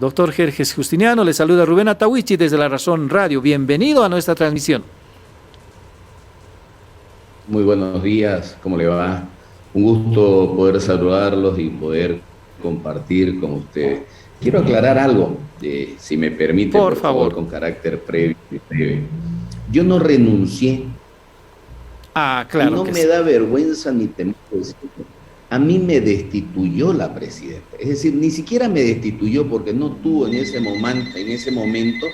Doctor Jerjes Justiniano, le saluda Rubén Atahuichi desde La Razón Radio. Bienvenido a nuestra transmisión. Muy buenos días, ¿cómo le va? Un gusto poder saludarlos y poder compartir con ustedes. Quiero aclarar algo, si me permite, por favor, con carácter breve. Yo no renuncié. Claro. Y no me da vergüenza ni temor decirlo. A mí me destituyó la presidenta. Es decir, ni siquiera me destituyó porque no tuvo en ese momento,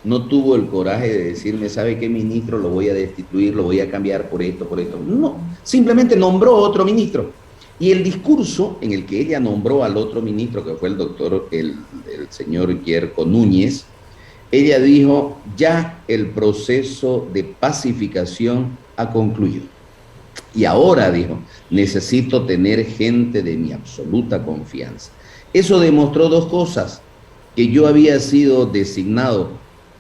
no tuvo el coraje de decirme, ¿sabe qué, ministro? Lo voy a destituir, lo voy a cambiar por esto, por esto. No, simplemente nombró otro ministro. Y el discurso en el que ella nombró al otro ministro, que fue el señor Yerko Núñez, ella dijo, ya el proceso de pacificación ha concluido. Y ahora, dijo, necesito tener gente de mi absoluta confianza. Eso demostró dos cosas: que yo había sido designado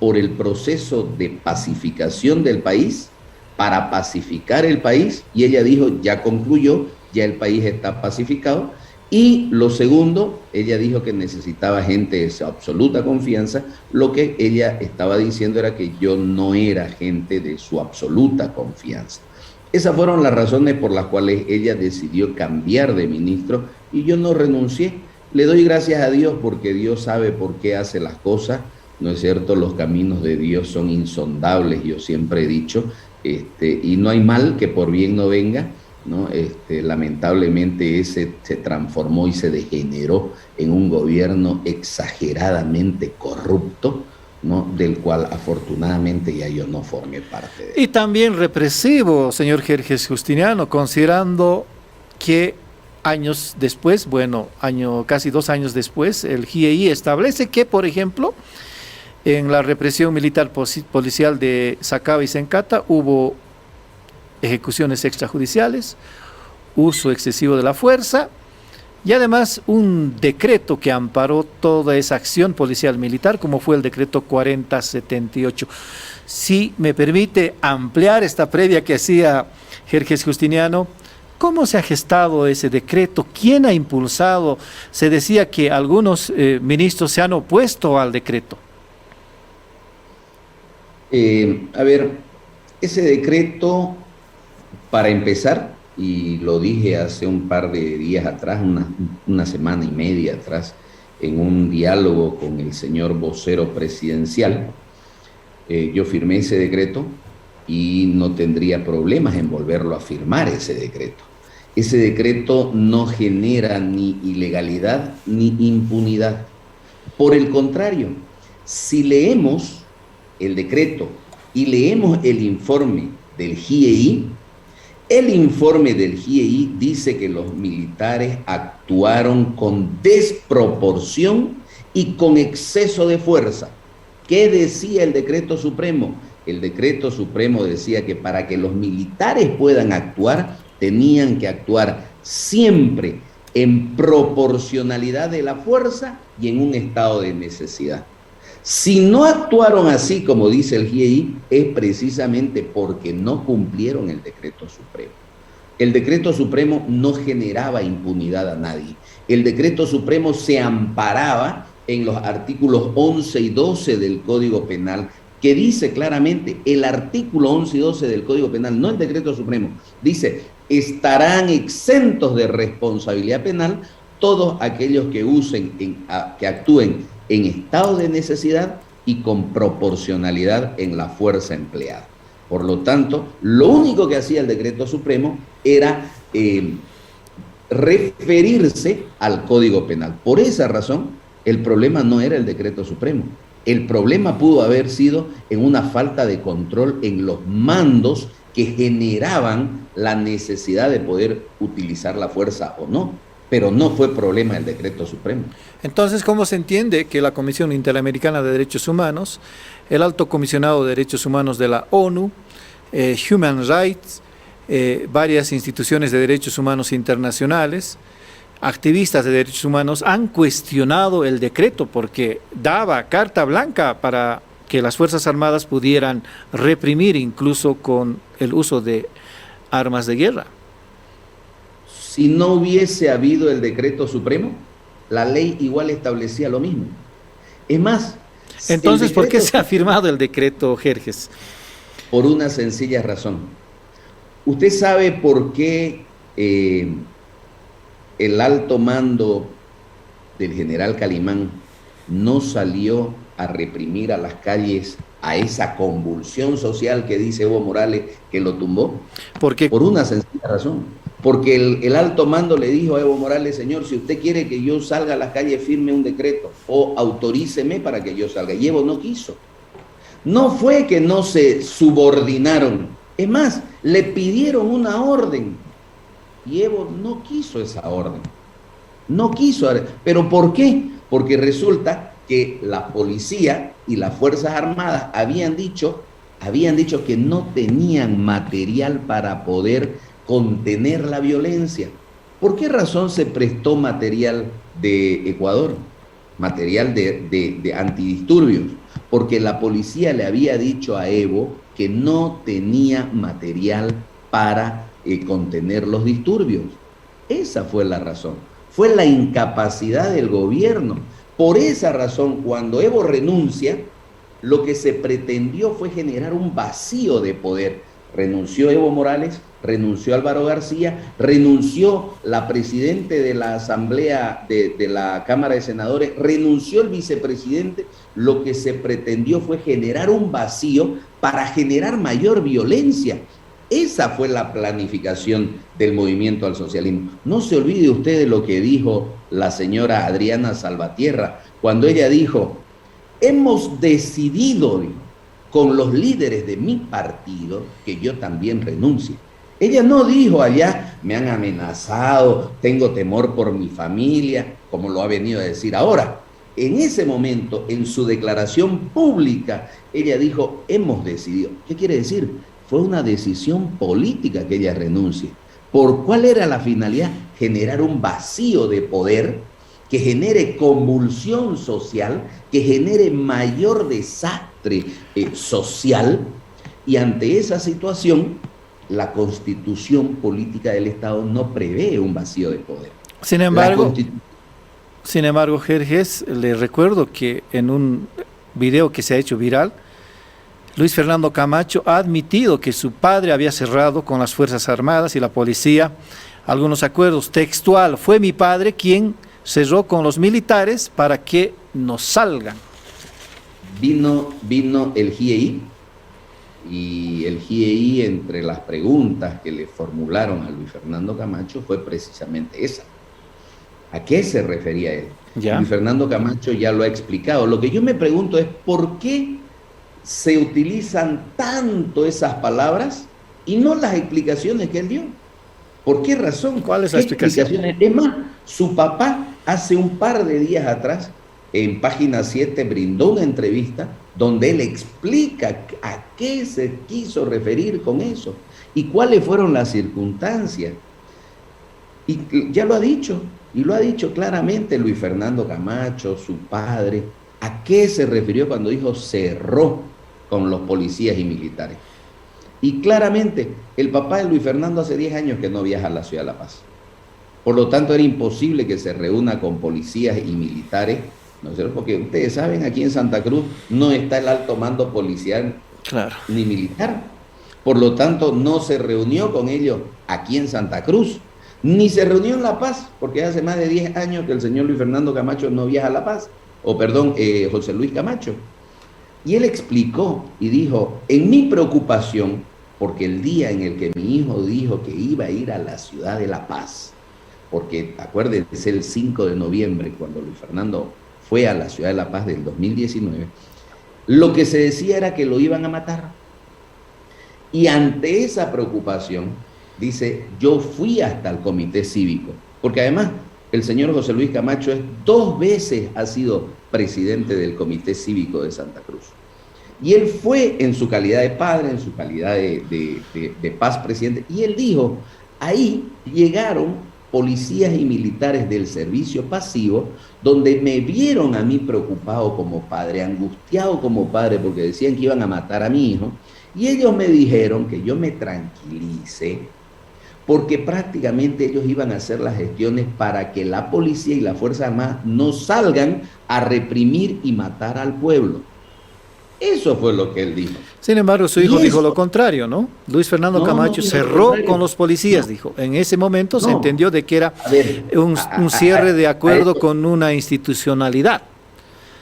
por el proceso de pacificación del país, para pacificar el país, y ella dijo, ya concluyó, ya el país está pacificado. Y lo segundo, ella dijo que necesitaba gente de su absoluta confianza. Lo que ella estaba diciendo era que yo no era gente de su absoluta confianza. Esas fueron las razones por las cuales ella decidió cambiar de ministro y yo no renuncié. Le doy gracias a Dios porque Dios sabe por qué hace las cosas, ¿no es cierto? Los caminos de Dios son insondables, yo siempre he dicho, y no hay mal que por bien no venga, ¿no? Lamentablemente ese se transformó y se degeneró en un gobierno exageradamente corrupto, ¿no? Del cual afortunadamente ya yo no formé parte de él. Y también represivo, señor Jerjes Justiniano, considerando que años después, casi 2 años después, el GIEI establece que, por ejemplo, en la represión militar policial de Sacaba y Sencata hubo ejecuciones extrajudiciales, uso excesivo de la fuerza, y además un decreto que amparó toda esa acción policial militar, como fue el decreto 4078. Si me permite ampliar esta previa que hacía Jerjes Justiniano, ¿cómo se ha gestado ese decreto? ¿Quién ha impulsado? Se decía que algunos ministros se han opuesto al decreto. A ver, ese decreto, para empezar, y lo dije hace un par de días atrás, una semana y media atrás, en un diálogo con el señor vocero presidencial, yo firmé ese decreto y no tendría problemas en volverlo a firmar ese decreto. Ese decreto no genera ni ilegalidad ni impunidad. Por el contrario, si leemos el decreto y leemos el informe del GIEI, el informe del GIEI dice que los militares actuaron con desproporción y con exceso de fuerza. ¿Qué decía el decreto supremo? El decreto supremo decía que para que los militares puedan actuar, tenían que actuar siempre en proporcionalidad de la fuerza y en un estado de necesidad. Si no actuaron así, como dice el GIEI, es precisamente porque no cumplieron el decreto supremo. El decreto supremo no generaba impunidad a nadie. El decreto supremo se amparaba en los artículos 11 y 12 del Código Penal, que dice claramente, el artículo 11 y 12 del Código Penal, no el decreto supremo, dice, estarán exentos de responsabilidad penal todos aquellos que actúen en estado de necesidad y con proporcionalidad en la fuerza empleada. Por lo tanto, lo único que hacía el decreto supremo era referirse al Código Penal. Por esa razón, el problema no era el decreto supremo. El problema pudo haber sido en una falta de control en los mandos que generaban la necesidad de poder utilizar la fuerza o no. Pero no fue problema del decreto supremo. Entonces, ¿cómo se entiende que la Comisión Interamericana de Derechos Humanos, el Alto Comisionado de Derechos Humanos de la ONU, Human Rights, varias instituciones de derechos humanos internacionales, activistas de derechos humanos han cuestionado el decreto porque daba carta blanca para que las Fuerzas Armadas pudieran reprimir incluso con el uso de armas de guerra? Si no hubiese habido el decreto supremo, la ley igual establecía lo mismo. Es más, el Entonces, ¿por qué decreto se ha firmado el decreto, Jerjes? por una sencilla razón. ¿Usted sabe por qué el alto mando del general Calimán no salió a reprimir a las calles a esa convulsión social que dice Evo Morales que lo tumbó? Porque, Por una sencilla razón. Porque el alto mando le dijo a Evo Morales, señor, si usted quiere que yo salga a las calles, firme un decreto o autoríceme para que yo salga. Y Evo no quiso. No fue que no se subordinaron. Es más, le pidieron una orden y Evo no quiso esa orden. No quiso. ¿Pero por qué? Porque resulta que la policía y las Fuerzas Armadas habían dicho que no tenían material para poder contener la violencia. ¿Por qué razón se prestó material de Ecuador? Material de antidisturbios. Porque la policía le había dicho a Evo que no tenía material para contener los disturbios. Esa fue la razón. Fue la incapacidad del gobierno. Por esa razón, cuando Evo renuncia, lo que se pretendió fue generar un vacío de poder. Renunció Evo Morales, renunció Álvaro García, renunció la presidente de la Asamblea de la Cámara de Senadores, renunció el vicepresidente. Lo que se pretendió fue generar un vacío para generar mayor violencia. Esa fue la planificación del movimiento al socialismo. No se olvide usted de lo que dijo la señora Adriana Salvatierra, cuando ella dijo, hemos decidido con los líderes de mi partido que yo también renuncie. Ella no dijo allá, me han amenazado, tengo temor por mi familia, como lo ha venido a decir ahora. En ese momento, en su declaración pública, ella dijo, hemos decidido. ¿Qué quiere decir? Fue una decisión política que ella renuncie. ¿Por cuál era la finalidad? Generar un vacío de poder que genere convulsión social, que genere mayor desastre social, y ante esa situación, la constitución política del Estado no prevé un vacío de poder. sin embargo, sin embargo, Jerjes, le recuerdo que en un video que se ha hecho viral, Luis Fernando Camacho ha admitido que su padre había cerrado con las Fuerzas Armadas y la policía algunos acuerdos. Textual, fue mi padre quien cerró con los militares para que no salgan. Vino el GIEI, y el GIEI, entre las preguntas que le formularon a Luis Fernando Camacho, fue precisamente esa. ¿A qué se refería él? ¿Ya? Luis Fernando Camacho ya lo ha explicado. Lo que yo me pregunto es, ¿por qué se utilizan tanto esas palabras y no las explicaciones que él dio? ¿Por qué razón? ¿Cuál es la explicación? Es más, su papá hace un par de días atrás, en Página 7, brindó una entrevista donde él explica a qué se quiso referir con eso y cuáles fueron las circunstancias. Y ya lo ha dicho, y lo ha dicho claramente Luis Fernando Camacho, su padre, a qué se refirió cuando dijo cerró con los policías y militares. Y claramente, el papá de Luis Fernando hace 10 años que no viaja a la ciudad de La Paz. Por lo tanto, era imposible que se reúna con policías y militares, ¿no es cierto? Porque ustedes saben, aquí en Santa Cruz no está el alto mando policial, claro, ni militar. Por lo tanto, no se reunió con ellos aquí en Santa Cruz, ni se reunió en La Paz, porque hace más de 10 años que el señor Luis Fernando Camacho no viaja a La Paz, o perdón, José Luis Camacho. Y él explicó y dijo, en mi preocupación, porque el día en el que mi hijo dijo que iba a ir a la ciudad de La Paz, porque acuérdense el 5 de noviembre, cuando Luis Fernando fue a la ciudad de La Paz del 2019, lo que se decía era que lo iban a matar. Y ante esa preocupación, dice, yo fui hasta el comité cívico, porque además el señor José Luis Camacho 2 veces ha sido presidente del comité cívico de Santa Cruz. Y él fue en su calidad de padre, en su calidad de paz presidente, y él dijo, ahí llegaron policías y militares del servicio pasivo, donde me vieron a mí preocupado como padre, angustiado como padre, porque decían que iban a matar a mi hijo, y ellos me dijeron que yo me tranquilice, porque prácticamente ellos iban a hacer las gestiones para que la policía y la Fuerza Armada no salgan a reprimir y matar al pueblo. Eso fue lo que él dijo. Sin embargo, su hijo dijo lo contrario, ¿no? Luis Fernando Camacho cerró con los policías, dijo. En ese momento se entendió de que era un cierre de acuerdo con una institucionalidad.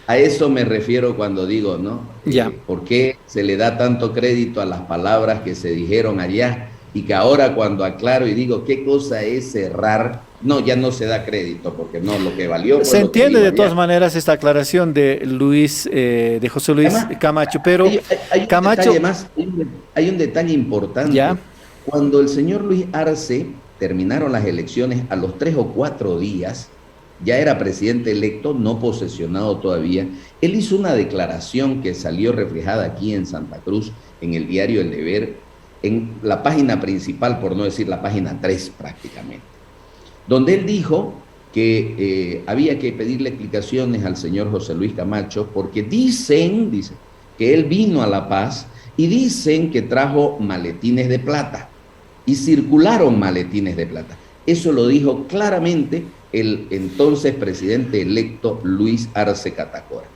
A eso me refiero cuando digo, ¿no? ¿Por qué se le da tanto crédito a las palabras que se dijeron allá y que ahora cuando aclaro y digo qué cosa es cerrar, no, ya no se da crédito porque no, lo que valió. Se entiende de todas maneras esta aclaración de de José Luis Camacho, pero Camacho... Hay un detalle importante. ¿Ya? Cuando el señor Luis Arce terminaron las elecciones, a los 3 o 4 días, ya era presidente electo, no posesionado todavía, él hizo una declaración que salió reflejada aquí en Santa Cruz, en el diario El Deber, en la página principal, por no decir la página 3 prácticamente, donde él dijo que había que pedirle explicaciones al señor José Luis Camacho, porque dice que él vino a La Paz y dicen que trajo maletines de plata, y circularon maletines de plata. Eso lo dijo claramente el entonces presidente electo Luis Arce Catacora.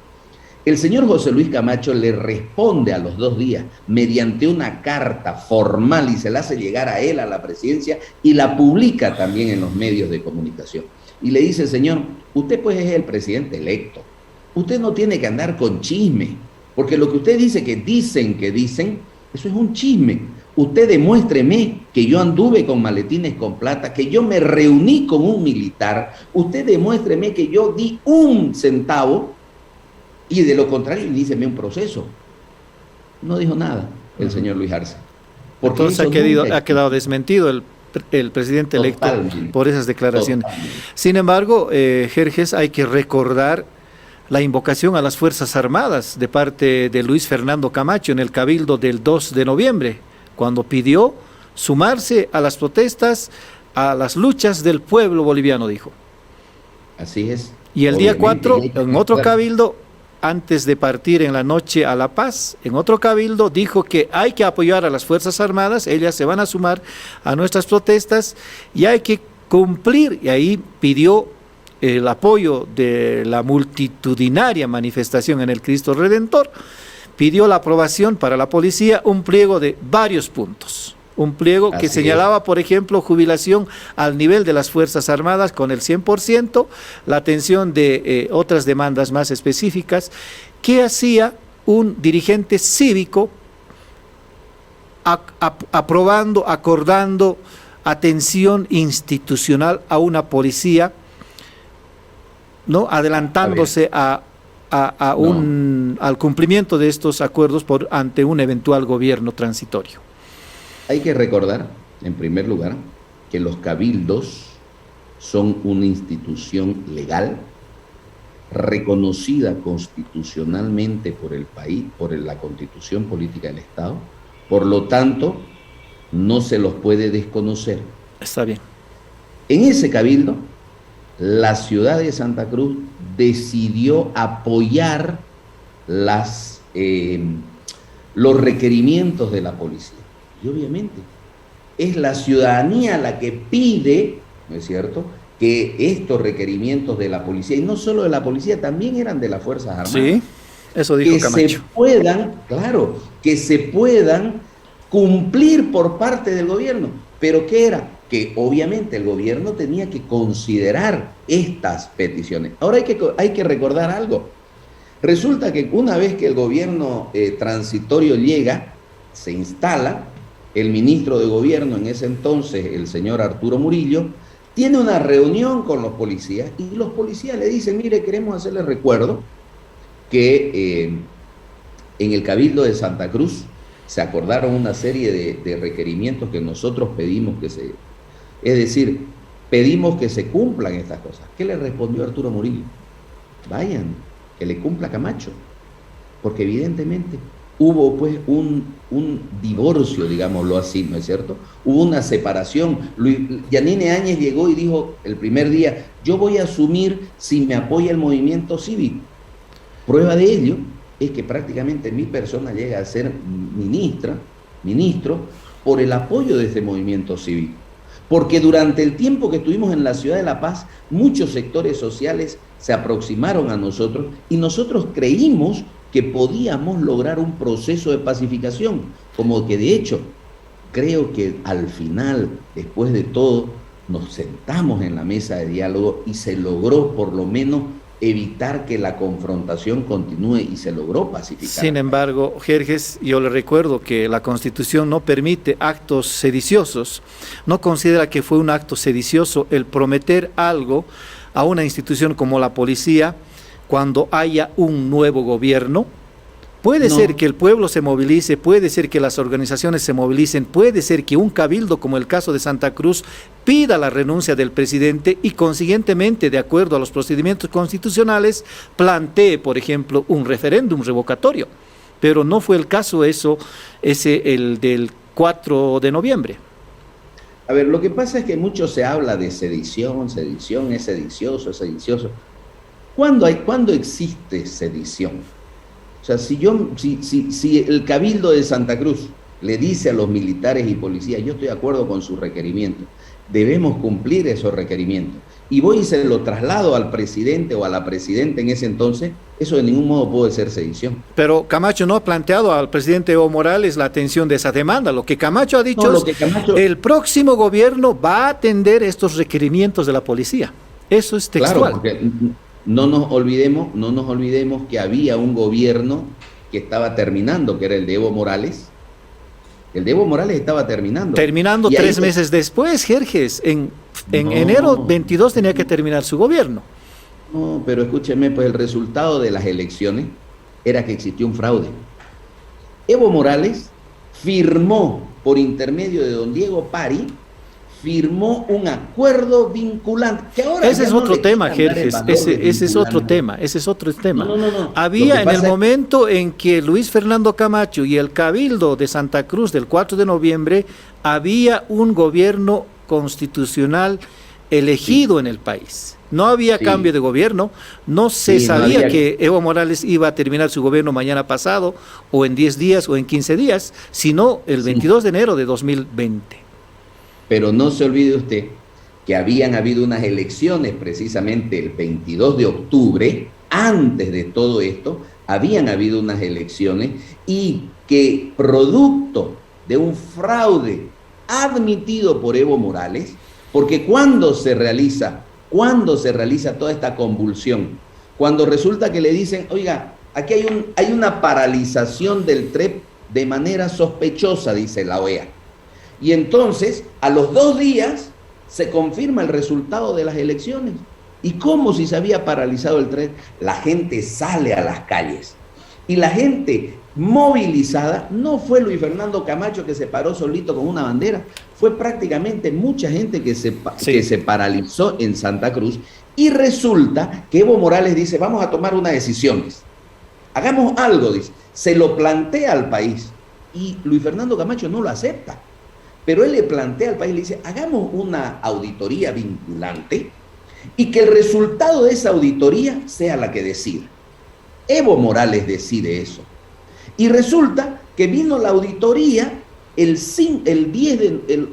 El señor José Luis Camacho le responde a los 2 días mediante una carta formal y se la hace llegar a él, a la presidencia, y la publica también en los medios de comunicación. Y le dice, señor, usted pues es el presidente electo. Usted no tiene que andar con chisme, porque lo que usted dice que dicen, eso es un chisme. Usted demuéstreme que yo anduve con maletines con plata, que yo me reuní con un militar. Usted demuéstreme que yo di 1 centavo y de lo contrario inícieme un proceso. No dijo nada el señor Luis Arce. Entonces ha quedado desmentido el presidente electo por esas declaraciones. Sin embargo, Jerjes, hay que recordar la invocación a las Fuerzas Armadas de parte de Luis Fernando Camacho en el Cabildo del 2 de noviembre, cuando pidió sumarse a las protestas, a las luchas del pueblo boliviano, dijo. Así es. Y el día 4, en otro cabildo, antes de partir en la noche a La Paz, en otro cabildo dijo que hay que apoyar a las Fuerzas Armadas, ellas se van a sumar a nuestras protestas y hay que cumplir, y ahí pidió el apoyo de la multitudinaria manifestación en el Cristo Redentor, pidió la aprobación para la policía, un pliego de varios puntos. Un pliego que señalaba, por ejemplo, jubilación al nivel de las Fuerzas Armadas con el 100%, la atención de otras demandas más específicas, que hacía un dirigente cívico aprobando, acordando atención institucional a una policía, ¿no? Adelantándose al cumplimiento de estos acuerdos ante un eventual gobierno transitorio. Hay que recordar, en primer lugar, que los cabildos son una institución legal, reconocida constitucionalmente por el país, por la Constitución Política del Estado. Por lo tanto, no se los puede desconocer. Está bien. En ese cabildo, la ciudad de Santa Cruz decidió apoyar los requerimientos de la policía. Y obviamente es la ciudadanía la que pide, ¿no es cierto?, que estos requerimientos de la policía, y no solo de la policía, también eran de las Fuerzas Armadas. Sí, eso dijo Camacho. Que se puedan cumplir por parte del gobierno. ¿Pero qué era? Que obviamente el gobierno tenía que considerar estas peticiones. Ahora hay que recordar algo. Resulta que una vez que el gobierno transitorio llega, se instala, el ministro de gobierno en ese entonces, el señor Arturo Murillo, tiene una reunión con los policías y los policías le dicen, mire, queremos hacerle recuerdo que en el Cabildo de Santa Cruz se acordaron una serie de requerimientos que nosotros pedimos es decir, pedimos que se cumplan estas cosas. ¿Qué le respondió Arturo Murillo? Vayan, que le cumpla Camacho, porque evidentemente hubo pues un divorcio, digámoslo así, ¿no es cierto? Hubo una separación. Yanine Áñez llegó y dijo el primer día, yo voy a asumir si me apoya el movimiento cívico. Prueba de ello es que prácticamente mi persona llega a ser ministro, por el apoyo de este movimiento cívico. porque durante el tiempo que estuvimos en la ciudad de La Paz, muchos sectores sociales se aproximaron a nosotros y nosotros creímos que podíamos lograr un proceso de pacificación, como que de hecho creo que al final, después de todo, nos sentamos en la mesa de diálogo y se logró por lo menos evitar que la confrontación continúe y se logró pacificar. Sin embargo, Jerjes, yo le recuerdo que la Constitución no permite actos sediciosos, no considera que fue un acto sedicioso el prometer algo a una institución como la policía cuando haya un nuevo gobierno. Puede ser que el pueblo se movilice, puede ser que las organizaciones se movilicen, puede ser que un cabildo, como el caso de Santa Cruz, pida la renuncia del presidente y consiguientemente, de acuerdo a los procedimientos constitucionales, plantee, por ejemplo, un referéndum revocatorio. Pero no fue el caso el del 4 de noviembre. A ver, lo que pasa es que mucho se habla de sedición, sedición, es sedicioso, es sedicioso. ¿Cuándo existe sedición? O sea, si el Cabildo de Santa Cruz le dice a los militares y policías, yo estoy de acuerdo con sus requerimientos, debemos cumplir esos requerimientos, y voy y se lo traslado al presidente o a la presidenta en ese entonces, eso de ningún modo puede ser sedición. Pero Camacho no ha planteado al presidente Evo Morales la atención de esa demanda. Lo que Camacho ha dicho es que el próximo gobierno va a atender estos requerimientos de la policía. Eso es textual. Claro, porque no nos olvidemos que había un gobierno que estaba terminando, que era el de Evo Morales. El de Evo Morales estaba terminando. Terminando 3 meses después, Jerjes. En enero 22 tenía que terminar su gobierno. No, pero escúcheme, pues el resultado de las elecciones era que existió un fraude. Evo Morales firmó, por intermedio de don Diego Pari, firmó un acuerdo vinculante. Que ahora ese es otro tema, Jerjes. Ese es otro tema. Ese es otro tema. No. Había en el momento en que Luis Fernando Camacho y el Cabildo de Santa Cruz del 4 de noviembre, había un gobierno constitucional elegido en el país. No había cambio de gobierno, no se sabía que Evo Morales iba a terminar su gobierno mañana pasado, o en 10 días, o en 15 días, sino el 22 de enero de 2020. Pero no se olvide usted que habían habido unas elecciones precisamente el 22 de octubre, antes de todo esto, habían habido unas elecciones y que producto de un fraude admitido por Evo Morales, porque cuando se realiza toda esta convulsión, cuando resulta que le dicen, oiga, aquí hay una paralización del TREP de manera sospechosa, dice la OEA. Y entonces, a los 2 días, se confirma el resultado de las elecciones. ¿Y cómo si se había paralizado el tren? La gente sale a las calles. Y la gente movilizada no fue Luis Fernando Camacho que se paró solito con una bandera. Fue prácticamente mucha gente que se paralizó en Santa Cruz. Y resulta que Evo Morales dice, vamos a tomar unas decisiones. Hagamos algo, dice. Se lo plantea al país. Y Luis Fernando Camacho no lo acepta. Pero él le plantea al país, le dice, hagamos una auditoría vinculante y que el resultado de esa auditoría sea la que decida. Evo Morales decide eso. Y resulta que vino la auditoría el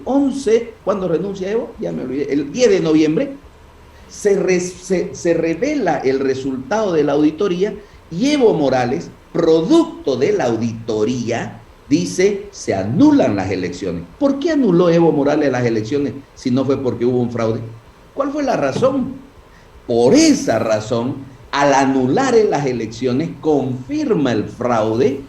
11, ¿cuándo renuncia Evo? Ya me olvidé, el 10 de noviembre, se revela el resultado de la auditoría y Evo Morales, producto de la auditoría, dice, se anulan las elecciones. ¿Por qué anuló Evo Morales las elecciones si no fue porque hubo un fraude? ¿Cuál fue la razón? Por esa razón, al anular las elecciones, confirma el fraude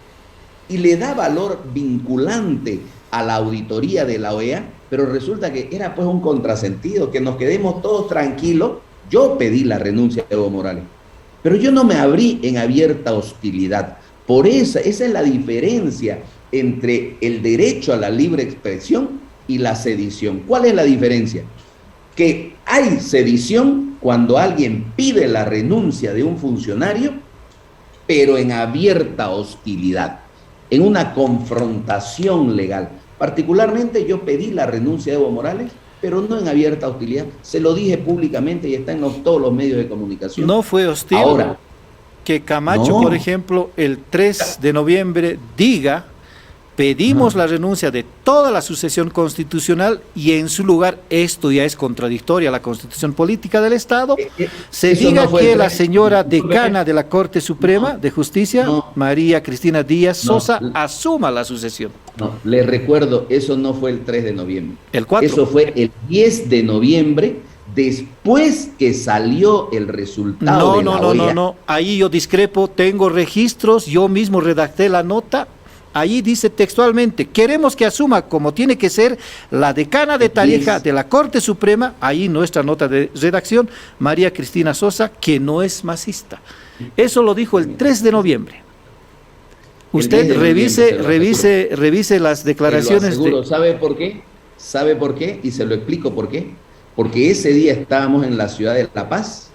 y le da valor vinculante a la auditoría de la OEA, pero resulta que era pues un contrasentido, que nos quedemos todos tranquilos. Yo pedí la renuncia de Evo Morales, pero yo no me abrí en abierta hostilidad. Por esa es la diferencia entre el derecho a la libre expresión y la sedición. ¿Cuál es la diferencia? Que hay sedición cuando alguien pide la renuncia de un funcionario, pero en abierta hostilidad, en una confrontación legal. Particularmente yo pedí la renuncia de Evo Morales, pero no en abierta hostilidad. Se lo dije públicamente y está en todos los medios de comunicación. No fue hostil. Ahora, que Camacho, por ejemplo, el 3 de noviembre diga, pedimos la renuncia de toda la sucesión constitucional y en su lugar, esto ya es contradictorio a la Constitución Política del Estado, se Eso diga no fue que el la 3. señora decana de la Corte Suprema de Justicia, no. María Cristina Díaz No. Sosa, asuma la sucesión. No, les recuerdo, eso no fue el 3 de noviembre. El 4. Eso fue el 10 de noviembre, después que salió el resultado de la OEA. No, ahí yo discrepo, tengo registros, yo mismo redacté la nota. Allí dice textualmente, queremos que asuma como tiene que ser la decana de Tarija de la Corte Suprema, ahí nuestra nota de redacción, María Cristina Sosa, que no es masista. Eso lo dijo el 3 de noviembre. Usted revise las declaraciones. ¿Sabe por qué? ¿Sabe por qué? Y se lo explico por qué. Porque ese día estábamos en la ciudad de La Paz,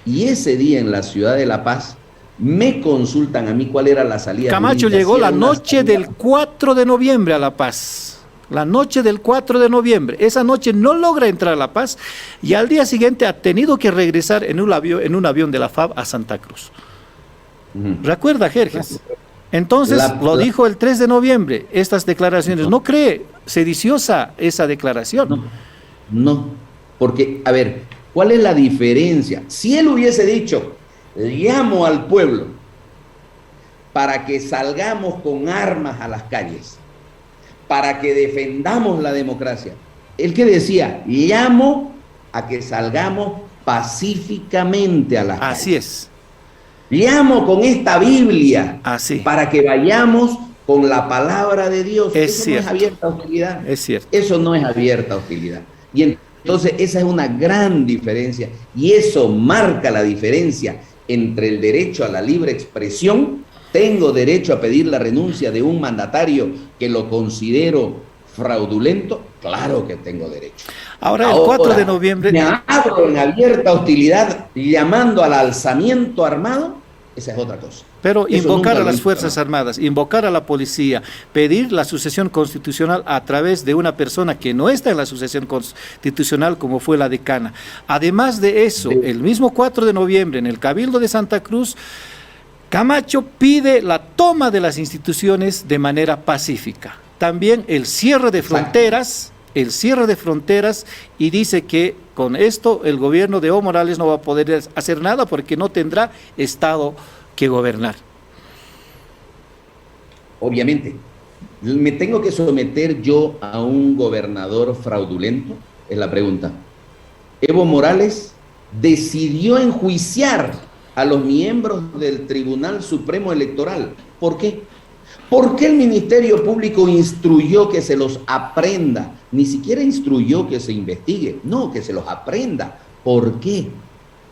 y ese día en la ciudad de La Paz me consultan a mí cuál era la salida. Camacho llegó la noche del 4 de noviembre a La Paz. La noche del 4 de noviembre. Esa noche no logra entrar a La Paz y al día siguiente ha tenido que regresar en un avión de la FAB a Santa Cruz. ¿Recuerda, Jerjes? Entonces, lo dijo el 3 de noviembre, estas declaraciones. ¿No cree sediciosa esa declaración? No, porque, a ver, ¿cuál es la diferencia? Si él hubiese dicho, llamo al pueblo para que salgamos con armas a las calles, para que defendamos la democracia. Él que decía, llamo a que salgamos pacíficamente a las calles. Así es. Llamo con esta Biblia para que vayamos con la palabra de Dios. Eso no es abierta hostilidad. Es cierto. Eso no es abierta hostilidad. Y entonces esa es una gran diferencia, y eso marca la diferencia entre el derecho a la libre expresión. Tengo derecho a pedir la renuncia de un mandatario que lo considero fraudulento. Claro que tengo derecho. Ahora, el 4 de noviembre... Me abro en abierta hostilidad llamando al alzamiento armado. Esa es otra cosa. Pero invocar a las Fuerzas Armadas, invocar a la policía, pedir la sucesión constitucional a través de una persona que no está en la sucesión constitucional como fue la decana. Además de eso, el mismo 4 de noviembre en el Cabildo de Santa Cruz, Camacho pide la toma de las instituciones de manera pacífica. También el cierre de fronteras, y dice que con esto el gobierno de Evo Morales no va a poder hacer nada porque no tendrá Estado que gobernar. Obviamente, ¿me tengo que someter yo a un gobernador fraudulento? Es la pregunta. Evo Morales decidió enjuiciar a los miembros del Tribunal Supremo Electoral. ¿Por qué? ¿Por qué el Ministerio Público instruyó que se los aprenda? Ni siquiera instruyó que se investigue, no, que se los aprenda. ¿Por qué?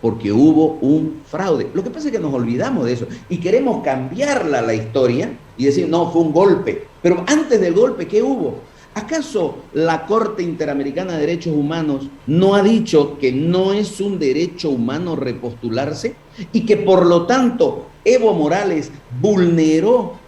Porque hubo un fraude. Lo que pasa es que nos olvidamos de eso y queremos cambiarla la historia y decir, no, fue un golpe. Pero antes del golpe, ¿qué hubo? ¿Acaso la Corte Interamericana de Derechos Humanos no ha dicho que no es un derecho humano repostularse y que por lo tanto Evo Morales vulneró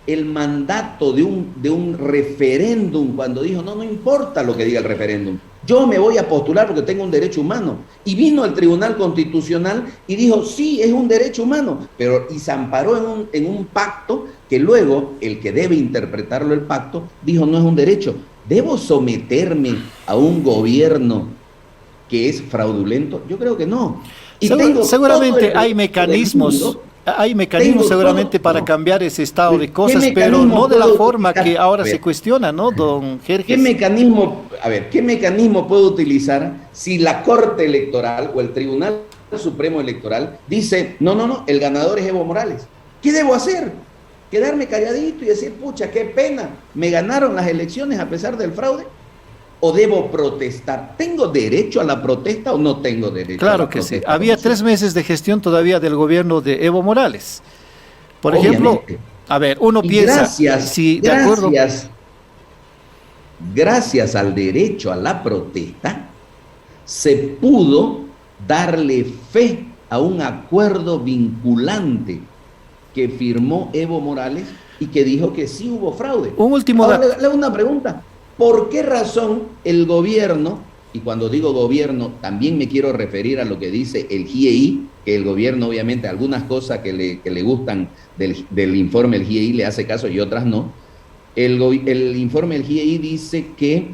el mandato de un referéndum cuando dijo, no importa lo que diga el referéndum, yo me voy a postular porque tengo un derecho humano? Y vino el Tribunal Constitucional y dijo, sí, es un derecho humano, y se amparó en un pacto que luego el que debe interpretarlo el pacto dijo, no es un derecho. ¿Debo someterme a un gobierno que es fraudulento? Yo creo que no. Y seguramente hay mecanismos. Hay mecanismos seguramente para cambiar ese estado de cosas, pero no de la forma que ahora se cuestiona, ¿no, don Jerjes? ¿Qué mecanismo puedo utilizar si la Corte Electoral o el Tribunal Supremo Electoral dice, no, el ganador es Evo Morales? ¿Qué debo hacer? ¿Quedarme calladito y decir, pucha, qué pena, me ganaron las elecciones a pesar del fraude? ¿O debo protestar? ¿Tengo derecho a la protesta o no tengo derecho a la protesta? Claro que sí. Había 3 meses de gestión todavía del gobierno de Evo Morales. Por ejemplo, a ver, uno piensa... Gracias al derecho a la protesta, se pudo darle fe a un acuerdo vinculante que firmó Evo Morales y que dijo que sí hubo fraude. Un último dato. Le hago una pregunta. ¿Por qué razón el gobierno, y cuando digo gobierno también me quiero referir a lo que dice el GIEI, que el gobierno obviamente algunas cosas que le gustan del informe del GIEI le hace caso y otras no, El informe del GIEI dice que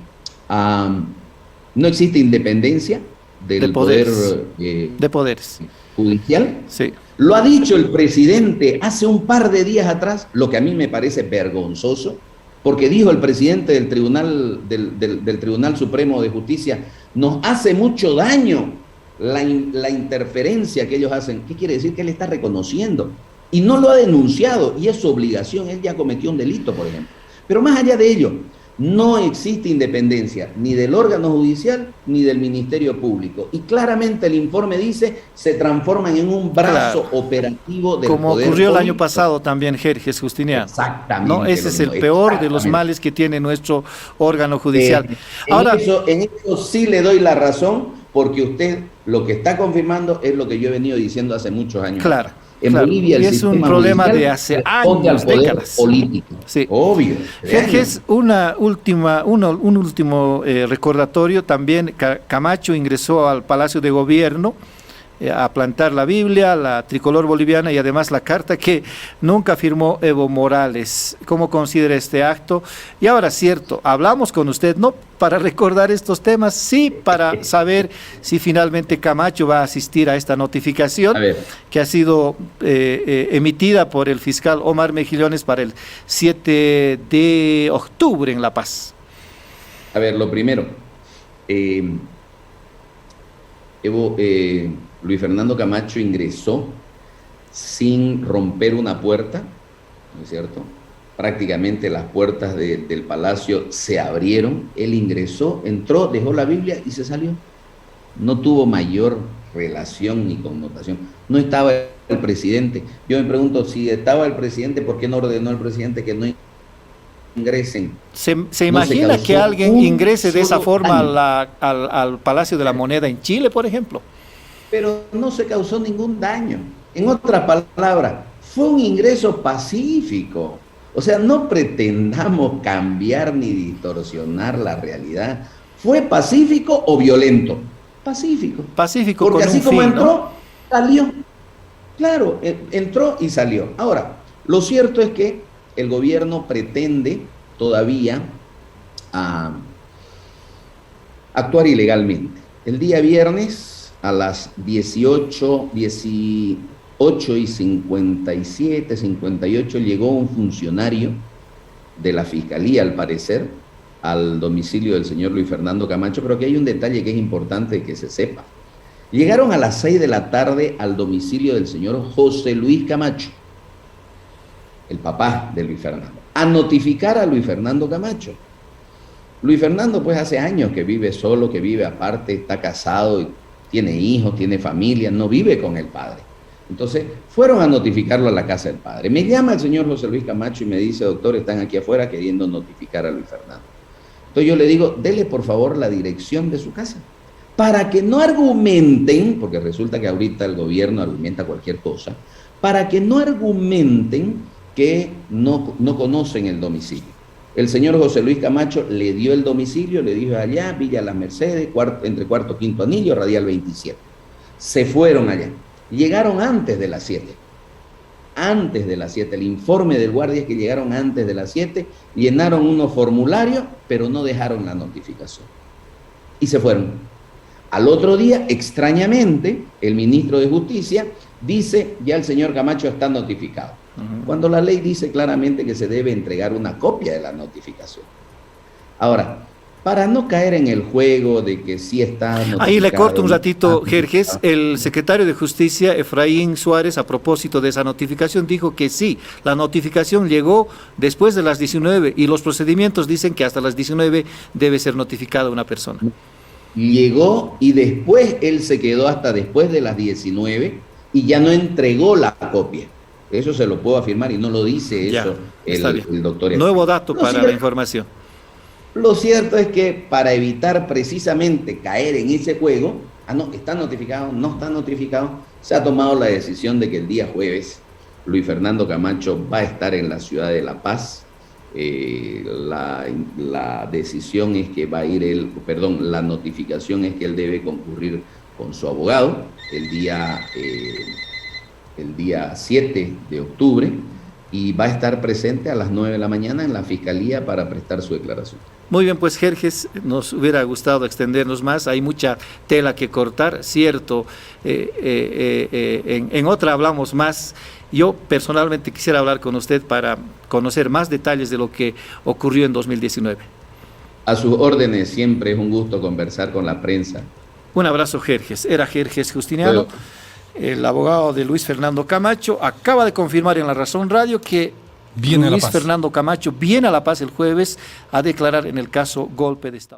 no existe independencia del poder de poderes judicial. Sí. Lo ha dicho el presidente hace un par de días atrás, lo que a mí me parece vergonzoso, porque dijo el presidente del Tribunal Supremo de Justicia, nos hace mucho daño la interferencia que ellos hacen. ¿Qué quiere decir? Que él está reconociendo y no lo ha denunciado, y es su obligación. Él ya cometió un delito, por ejemplo. Pero más allá de ello, no existe independencia ni del órgano judicial ni del Ministerio Público. Y claramente el informe dice, se transforman en un brazo operativo del como poder ocurrió político. El año pasado también, Jerjes Justiniano. Exactamente. ¿No? Ese es el peor de los males que tiene nuestro órgano judicial. Ahora, en eso sí le doy la razón, porque usted lo que está confirmando es lo que yo he venido diciendo hace muchos años. Claro. En Bolivia el es un problema de hace años, décadas. Político. Sí. Obvio. Jerjes, un último recordatorio también. Camacho ingresó al Palacio de Gobierno a plantar la Biblia, la tricolor boliviana y además la carta que nunca firmó Evo Morales. ¿Cómo considera este acto? Y ahora, cierto, hablamos con usted no para recordar estos temas, sí para saber si finalmente Camacho va a asistir a esta notificación que ha sido emitida por el fiscal Omar Mejillones para el 7 de octubre en La Paz. A ver, lo primero, Luis Fernando Camacho ingresó sin romper una puerta, ¿no es cierto? Prácticamente las puertas del palacio se abrieron, él ingresó, entró, dejó la Biblia y se salió. No tuvo mayor relación ni connotación. No estaba el presidente. Yo me pregunto, si estaba el presidente, ¿por qué no ordenó el presidente que no ingresen? ¿Se imagina que alguien ingrese de esa forma al Palacio de la Moneda en Chile, por ejemplo? Pero no se causó ningún daño. En otras palabras, fue un ingreso pacífico. O sea, no pretendamos cambiar ni distorsionar la realidad. ¿Fue pacífico o violento? Pacífico. Pacífico. Porque así como entró, ¿no? salió. Claro, entró y salió. Ahora, lo cierto es que el gobierno pretende todavía actuar ilegalmente. El día viernes a las 18:57, 58, llegó un funcionario de la Fiscalía, al parecer, al domicilio del señor Luis Fernando Camacho, pero que hay un detalle que es importante que se sepa. Llegaron a las 6 de la tarde al domicilio del señor José Luis Camacho, el papá de Luis Fernando, a notificar a Luis Fernando Camacho. Luis Fernando, pues, hace años que vive solo, que vive aparte, está casado y tiene hijos, tiene familia, no vive con el padre. Entonces, fueron a notificarlo a la casa del padre. Me llama el señor José Luis Camacho y me dice, doctor, están aquí afuera queriendo notificar a Luis Fernando. Entonces yo le digo, dele por favor la dirección de su casa, para que no argumenten, porque resulta que ahorita el gobierno argumenta cualquier cosa, para que no argumenten que no conocen el domicilio. El señor José Luis Camacho le dio el domicilio, le dijo allá, Villa Las Mercedes, entre cuarto y quinto anillo, radial 27. Se fueron allá. Llegaron antes de las 7. Antes de las 7. El informe del guardia es que llegaron antes de las 7, llenaron unos formularios, pero no dejaron la notificación. Y se fueron. Al otro día, extrañamente, el ministro de Justicia dice, ya el señor Camacho está notificado. Cuando la ley dice claramente que se debe entregar una copia de la notificación. Ahora, para no caer en el juego de que sí está notificado. Ahí le corto un ratito, Jerjes. El secretario de Justicia, Efraín Suárez, a propósito de esa notificación, dijo que sí, la notificación llegó después de las 19 y los procedimientos dicen que hasta las 19 debe ser notificada una persona. Llegó y después él se quedó hasta después de las 19 y ya no entregó la copia. Eso se lo puedo afirmar y no lo dice eso el doctor. Nuevo dato para la información. Lo cierto es que para evitar precisamente caer en ese juego, no, está notificado, no está notificado, se ha tomado la decisión de que el día jueves Luis Fernando Camacho va a estar en la ciudad de La Paz. La decisión es que va a ir él, perdón, la notificación es que él debe concurrir con su abogado el día 7 de octubre, y va a estar presente a las 9 de la mañana en la Fiscalía para prestar su declaración. Muy bien, pues Jerjes, nos hubiera gustado extendernos más, hay mucha tela que cortar, cierto, en otra hablamos más. Yo personalmente quisiera hablar con usted para conocer más detalles de lo que ocurrió en 2019. A sus órdenes, siempre es un gusto conversar con la prensa. Un abrazo, Jerjes. Era Jerjes Justiniano, el abogado de Luis Fernando Camacho. Acaba de confirmar en La Razón Radio que Luis Fernando Camacho viene a La Paz el jueves a declarar en el caso Golpe de Estado.